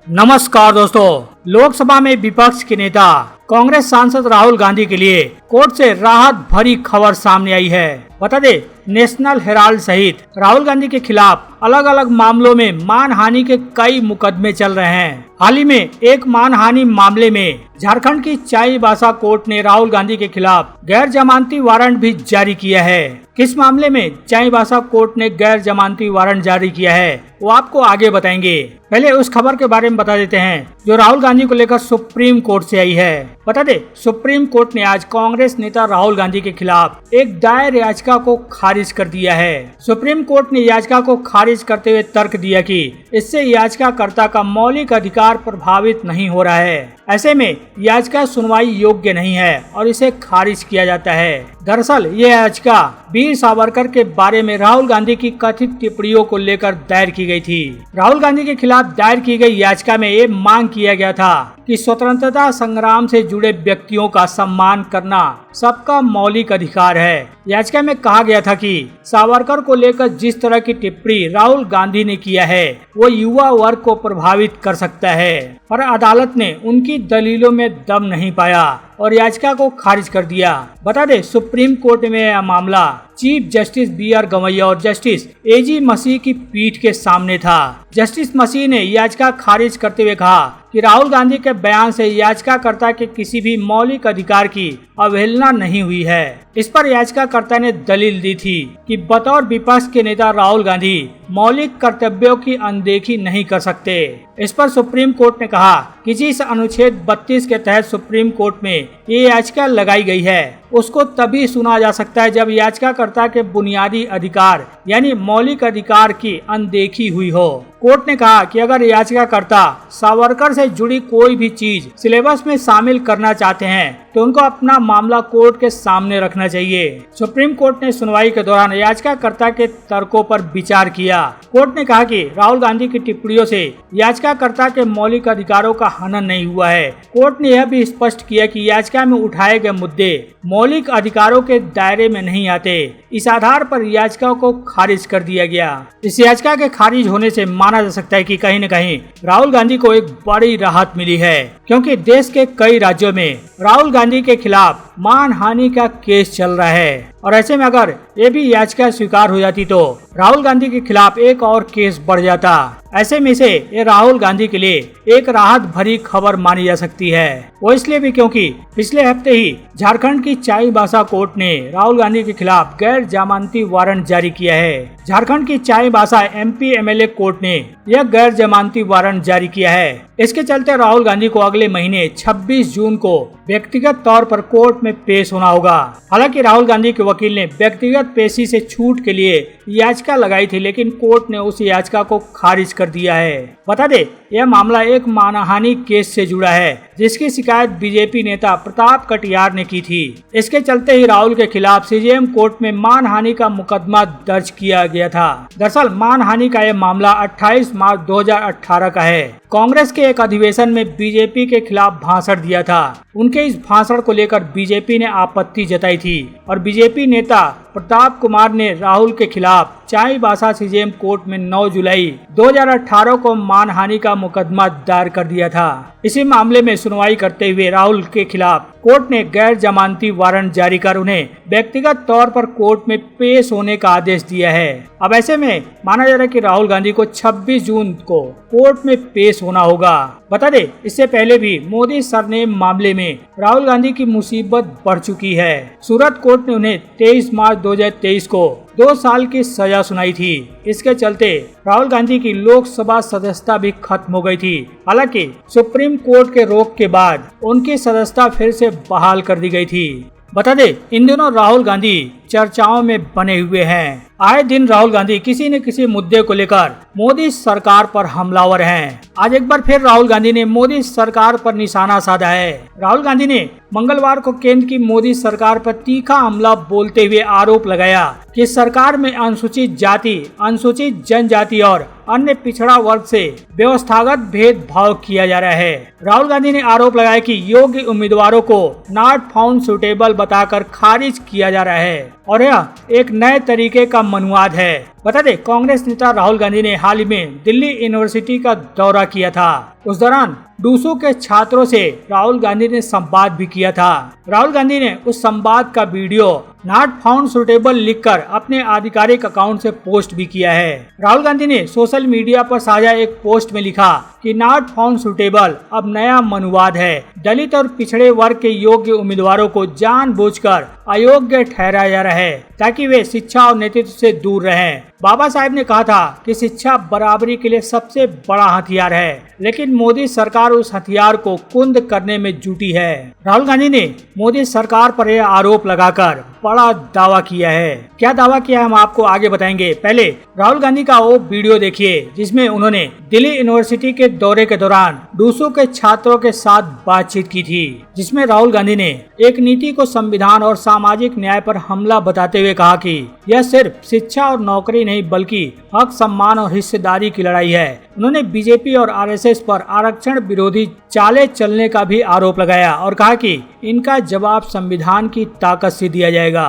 नमस्कार दोस्तों, लोकसभा में विपक्ष के नेता कांग्रेस सांसद राहुल गांधी के लिए कोर्ट से राहत भरी खबर सामने आई है। बता दे, नेशनल हेराल्ड सहित राहुल गांधी के खिलाफ अलग अलग मामलों में मानहानि के कई मुकदमे चल रहे हैं। हाल ही में एक मानहानि मामले में झारखंड की चाईबासा कोर्ट ने राहुल गांधी के खिलाफ गैर जमानती वारंट भी जारी किया है। किस मामले में चाईबासा कोर्ट ने गैर जमानती वारंट जारी किया है वो आपको आगे बताएंगे। पहले उस खबर के बारे में बता देते हैं जो राहुल गांधी को लेकर सुप्रीम कोर्ट से आई है। बता दे, सुप्रीम कोर्ट ने आज कांग्रेस नेता राहुल गांधी के खिलाफ एक दायर याचिका को खारिज कर दिया है। सुप्रीम कोर्ट ने याचिका को खारिज करते हुए तर्क दिया कि इससे याचिकाकर्ता का मौलिक अधिकार प्रभावित नहीं हो रहा है। ऐसे में याचिका सुनवाई योग्य नहीं है और इसे खारिज किया जाता है। दरअसल ये याचिका वीर सावरकर के बारे में राहुल गांधी की कथित टिप्पणियों को लेकर दायर की गई थी। राहुल गांधी के खिलाफ दायर की गई याचिका में ये मांग किया गया था कि स्वतंत्रता संग्राम से जुड़े व्यक्तियों का सम्मान करना सबका मौलिक अधिकार है। याचिका में कहा गया था कि सावरकर को लेकर जिस तरह की टिप्पणी राहुल गांधी ने किया है वो युवा वर्ग को प्रभावित कर सकता है, पर अदालत ने उनकी दलीलों में दम नहीं पाया और याचिका को खारिज कर दिया। बता दे, सुप्रीम कोर्ट में यह मामला चीफ जस्टिस बी.आर. गवैया और जस्टिस ए.जी. मसीह की पीठ के सामने था। जस्टिस मसीह ने याचिका खारिज करते हुए कहा कि राहुल गांधी के बयान से याचिकाकर्ता के किसी भी मौलिक अधिकार की अवहेलना नहीं हुई है। इस पर याचिकाकर्ता ने दलील दी थी कि बतौर विपक्ष के नेता राहुल गांधी मौलिक कर्तव्यों की अनदेखी नहीं कर सकते। इस पर सुप्रीम कोर्ट ने कहा कि जिस अनुच्छेद 32 के तहत सुप्रीम कोर्ट में ये याचिका लगाई गई है उसको तभी सुना जा सकता है जब याचिकाकर्ता के बुनियादी अधिकार यानी मौलिक अधिकार की अनदेखी हुई हो। कोर्ट ने कहा कि अगर याचिकाकर्ता सावरकर से जुड़ी कोई भी चीज सिलेबस में शामिल करना चाहते हैं तो उनको अपना मामला कोर्ट के सामने रखना चाहिए। सुप्रीम कोर्ट ने सुनवाई के दौरान याचिकाकर्ता के तर्कों पर विचार किया। कोर्ट ने कहा कि राहुल गांधी की टिप्पणियों से याचिकाकर्ता के मौलिक अधिकारों का हनन नहीं हुआ है। कोर्ट ने यह भी स्पष्ट किया कि याचिका में उठाए गए मुद्दे मौलिक अधिकारों के दायरे में नहीं आते। इस आधार पर याचिका को खारिज कर दिया गया। इस याचिका के खारिज होने से माना जा सकता है कि कहीं न कहीं राहुल गांधी को एक बड़ी राहत मिली है, क्योंकि देश के कई राज्यों में राहुल गांधी के खिलाफ मानहानि का केस चल रहा है और ऐसे में अगर ये भी याचिका स्वीकार हो जाती तो राहुल गांधी के खिलाफ एक और केस बढ़ जाता। ऐसे में से ये राहुल गांधी के लिए एक राहत भरी खबर मानी जा सकती है। वो इसलिए भी क्योंकि पिछले हफ्ते ही झारखंड की चाईबासा कोर्ट ने राहुल गांधी के खिलाफ गैर जमानती वारंट जारी किया है। झारखंड की चाईबासा एमपी एमएलए कोर्ट ने यह गैर जमानती वारंट जारी किया है। इसके चलते राहुल गांधी को अगले महीने 26 जून को व्यक्तिगत तौर पर कोर्ट में पेश होना होगा। हालांकि राहुल गांधी के वकील ने व्यक्तिगत पेशी से छूट के लिए याचिका लगाई थी, लेकिन कोर्ट ने उस याचिका को खारिज कर दिया है। बता दे, यह मामला एक मानहानि केस से जुड़ा है जिसकी शिकायत बीजेपी नेता प्रताप कटियार ने की थी। इसके चलते ही राहुल के खिलाफ सीजेएम कोर्ट में मानहानि का मुकदमा दर्ज किया गया था। दरअसल मानहानि का यह मामला 28 मार्च 2018 का है। कांग्रेस के एक अधिवेशन में बीजेपी के खिलाफ भाषण दिया था। उनके इस भाषण को लेकर बीजेपी ने आपत्ति जताई थी और बीजेपी नेता प्रताप कुमार ने राहुल के खिलाफ चाईबासा सीजेएम कोर्ट में 9 जुलाई 2018 को मानहानि का मुकदमा दायर कर दिया था। इसी मामले में सुनवाई करते हुए राहुल के खिलाफ कोर्ट ने गैर जमानती वारंट जारी कर उन्हें व्यक्तिगत तौर पर कोर्ट में पेश होने का आदेश दिया है। अब ऐसे में माना जा रहा है कि राहुल गांधी को 26 जून को कोर्ट में पेश होना होगा। बता दे, इससे पहले भी मोदी सरनेम मामले में राहुल गांधी की मुसीबत बढ़ चुकी है। सूरत कोर्ट ने उन्हें 23 मार्च 2023 को 2 साल की सजा सुनाई थी। इसके चलते राहुल गांधी की लोकसभा सदस्यता भी खत्म हो गई थी। हालांकि सुप्रीम कोर्ट के रोक के बाद उनकी सदस्यता फिर से बहाल कर दी गई थी। बता दे, इन दिनों राहुल गांधी चर्चाओं में बने हुए हैं। आए दिन राहुल गांधी किसी न किसी मुद्दे को लेकर मोदी सरकार पर हमलावर हैं। आज एक बार फिर राहुल गांधी ने मोदी सरकार पर निशाना साधा है। राहुल गांधी ने मंगलवार को केंद्र की मोदी सरकार पर तीखा हमला बोलते हुए आरोप लगाया कि सरकार में अनुसूचित जाति, अनुसूचित जनजाति और अन्य पिछड़ा वर्ग से व्यवस्थागत भेदभाव किया जा रहा है। राहुल गांधी ने आरोप लगाया कि योग्य उम्मीदवारों को नॉट फाउंड सुटेबल बताकर खारिज किया जा रहा है और यह एक नए तरीके का मनुवाद है। बता दें, कांग्रेस नेता राहुल गांधी ने हाल ही में दिल्ली यूनिवर्सिटी का दौरा किया था। उस दौरान डूसू के छात्रों से राहुल गांधी ने संवाद भी किया था। राहुल गांधी ने उस संवाद का वीडियो नॉट फाउंड सुटेबल लिखकर अपने आधिकारिक अकाउंट से पोस्ट भी किया है। राहुल गांधी ने सोशल मीडिया पर साझा एक पोस्ट में लिखा कि नॉट फाउंड सुटेबल अब नया मनुवाद है। दलित और पिछड़े वर्ग के योग्य उम्मीदवारों को जानबूझकर अयोग्य ठहराया जा रहा है ताकि वे शिक्षा और नेतृत्व से दूर रहें। बाबा साहेब ने कहा था कि शिक्षा बराबरी के लिए सबसे बड़ा हथियार है, लेकिन मोदी सरकार उस हथियार को कुंद करने में जुटी है। राहुल गांधी ने मोदी सरकार पर यह आरोप लगाकर बड़ा दावा किया है। क्या दावा किया है हम आपको आगे बताएंगे। पहले राहुल गांधी का वो वीडियो देखिए जिसमें उन्होंने दिल्ली यूनिवर्सिटी के दौरे के दौरान डूसू के छात्रों के साथ बातचीत की थी, जिसमें राहुल गांधी ने एक नीति को संविधान और सामाजिक न्याय पर हमला बताते हुए कहा कि यह सिर्फ शिक्षा और नौकरी नहीं बल्कि हक, सम्मान और हिस्सेदारी की लड़ाई है। उन्होंने बीजेपी और आरएसएस पर आरक्षण विरोधी चाले चलने का भी आरोप लगाया और कहा कि इनका जवाब संविधान की ताकत से दिया जाएगा।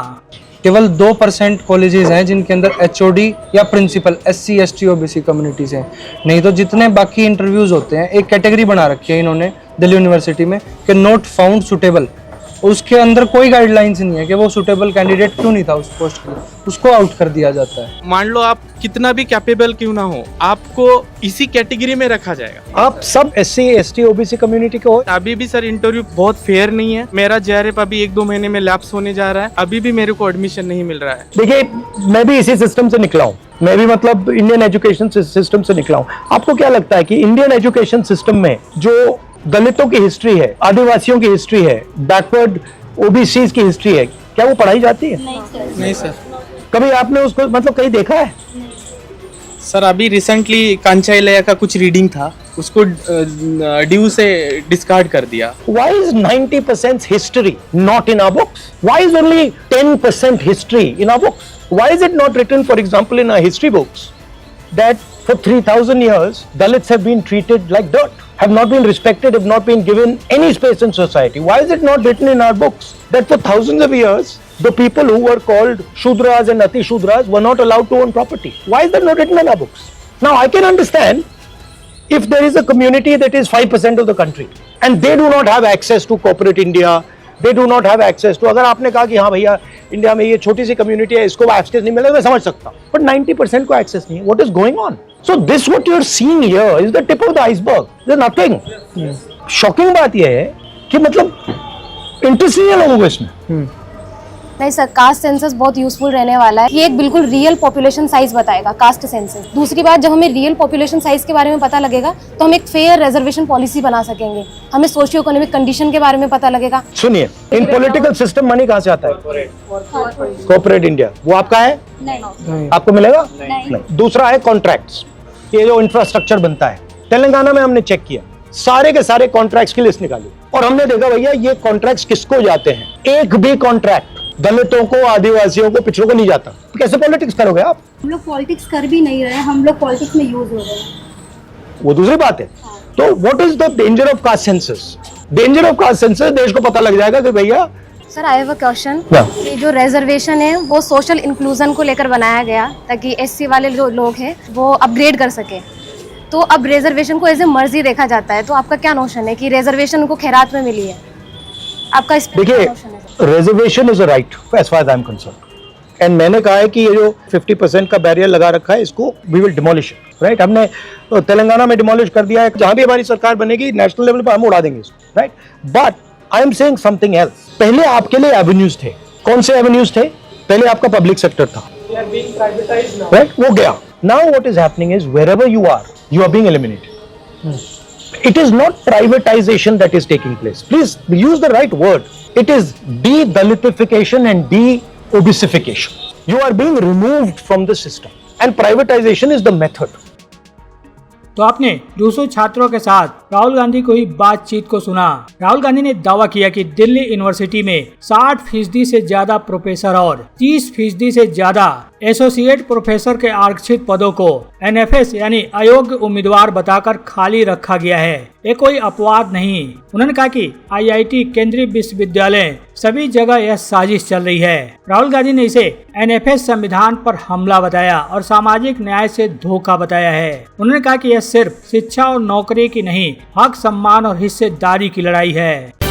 केवल 2% कॉलेजेस हैं जिनके अंदर एचओडी या principal SC ST OBC communities हैं, नहीं तो जितने बाकी इंटरव्यूज होते हैं एक कैटेगरी बना रखी है इन्होंने दिल्ली यूनिवर्सिटी में कि नॉट फाउंड सुटेबल। उसके अंदर कोई गाइडलाइंस नहीं है कि वो सुटेबल कैंडिडेट क्यों नहीं था उस पोस्ट के लिए, उसको आउट कर दिया जाता है। मान लो आप कितना भी कैपेबल क्यों ना हो, आपको इसी कैटेगरी में रखा जाएगा। आप सब SC ST OBC कम्युनिटी के हो। अभी भी सर इंटरव्यू बहुत फेयर नहीं है। मेरा JRF अभी 1-2 महीने में लैप्स होने जा रहा है, अभी भी मेरे को एडमिशन नहीं मिल रहा है। देखिए, मैं भी इसी सिस्टम से निकला हूँ, मैं भी मतलब इंडियन एजुकेशन सिस्टम से निकला हूँ। आपको क्या लगता है कि इंडियन एजुकेशन सिस्टम में जो दलितों की हिस्ट्री है, आदिवासियों की हिस्ट्री है, बैकवर्ड OBCs की हिस्ट्री है, क्या वो पढ़ाई जाती है? नहीं सर। कभी आपने उसको मतलब कहीं देखा है? सर अभी रिसेंटली कांचा इलैया का कुछ रीडिंग था, उसको ड्यू से डिस्कार्ड कर दिया। Why is 90% history not in our books? Why is only 10% history in our books? Why is it not written, for example, in our history books that for 3000 years Dalits have been treated like dirt, have not been respected, have not been given any space in society? Why is it not written in our books that for thousands of years the people who were called Shudras and Ati Shudras were not allowed to own property? Why is that not written in our books? Now I can understand if there is a community that is 5% of the country and they do not have access to corporate India, they do not have access to, अगर आपने कहा कि हाँ भैया India में ये छोटी सी community है, इसको एक्सेस नहीं मिलेगा, मैं समझ सकता हूँ, बट 90% को एक्सेस नहीं है। What is going on? So this what you are seeing here is the tip of the iceberg. There's nothing. Shocking बात ये है कि मतलब इंटरेस्ट नहीं है लोगों को इसमें। नहीं सर, कास्ट सेंसस बहुत यूजफुल रहने वाला है। ये एक बिल्कुल रियल पॉपुलेशन साइज बताएगा कास्ट सेंसस। दूसरी बात, जब हमें रियल पॉपुलेशन साइज के बारे में पता लगेगा तो हम एक फेयर रिजर्वेशन पॉलिसी बना सकेंगे। हमें सोशियो इकोनॉमिक कंडीशन के बारे में पता लगेगा। सुनिए, इन पॉलिटिकल सिस्टम मनी कहाँ से आता है? Corporate India. वो आपका है? नहीं। आपको मिलेगा? नहीं। दूसरा है कॉन्ट्रैक्ट्स। ये जो इंफ्रास्ट्रक्चर बनता है, तेलंगाना में हमने चेक किया, सारे के सारे कॉन्ट्रैक्ट्स की लिस्ट निकाली और हमने देखा भैया ये कॉन्ट्रैक्ट्स किसको जाते हैं। एक भी कॉन्ट्रैक्ट दलितों को, आदिवासियों को, पिछड़ों को नहीं जाता। तो कैसे पॉलिटिक्स करोगे आप? हम लोग पॉलिटिक्स कर भी नहीं रहे, हम लोग पॉलिटिक्स में यूज हो रहे हैं। वो दूसरी बात है। तो what is the danger of caste census? Danger of caste census, देश को पता लग जाएगा कि भैया। Sir I have a question. ये जो रिजर्वेशन है वो सोशल इंक्लूजन को लेकर बनाया गया ताकि SC वाले जो लोग हैं वो अपग्रेड कर सके। तो अब रिजर्वेशन को एज ए मर्जी देखा जाता है, तो आपका क्या नोशन है कि रिजर्वेशन उनको खैरात में मिली है? आपका इस पे क्या नोशन है? Reservation is a right as far as I am concerned, and मैंने कहा है कि ये जो 50% का बैरियर लगा रखा है इसको we will demolish it, right. हमने तेलंगाना में डिमोलिश कर दिया है, जहां भी हमारी सरकार बनेगी नेशनल लेवल पर हम उड़ा देंगे इसको, right. But I am saying something else. पहले आपके लिए एवेन्यूज थे, कौन से एवेन्यूज थे? पहले आपका पब्लिक सेक्टर था, राइट, वो गया। Now what is happening is wherever you are being eliminated. It is not privatization that is taking place. Please use the right word. It is de-Dalitification and de-obesification. You are being removed from the system. And privatization is the method. तो आपने 200 छात्रों के साथ राहुल गांधी को ही बातचीत को सुना। राहुल गांधी ने दावा किया कि दिल्ली यूनिवर्सिटी में 60% से ज्यादा प्रोफेसर और 30% से ज्यादा एसोसिएट प्रोफेसर के आरक्षित पदों को NFS यानी अयोग्य उम्मीदवार बताकर खाली रखा गया है। ये कोई अपवाद नहीं। उन्होंने कहा कि IIT, केंद्रीय विश्वविद्यालय, सभी जगह यह साजिश चल रही है। राहुल गांधी ने इसे एनएफएस संविधान पर हमला बताया और सामाजिक न्याय से धोखा बताया है। उन्होंने कहा कि यह सिर्फ शिक्षा और नौकरी की नहीं, हक, सम्मान और हिस्सेदारी की लड़ाई है।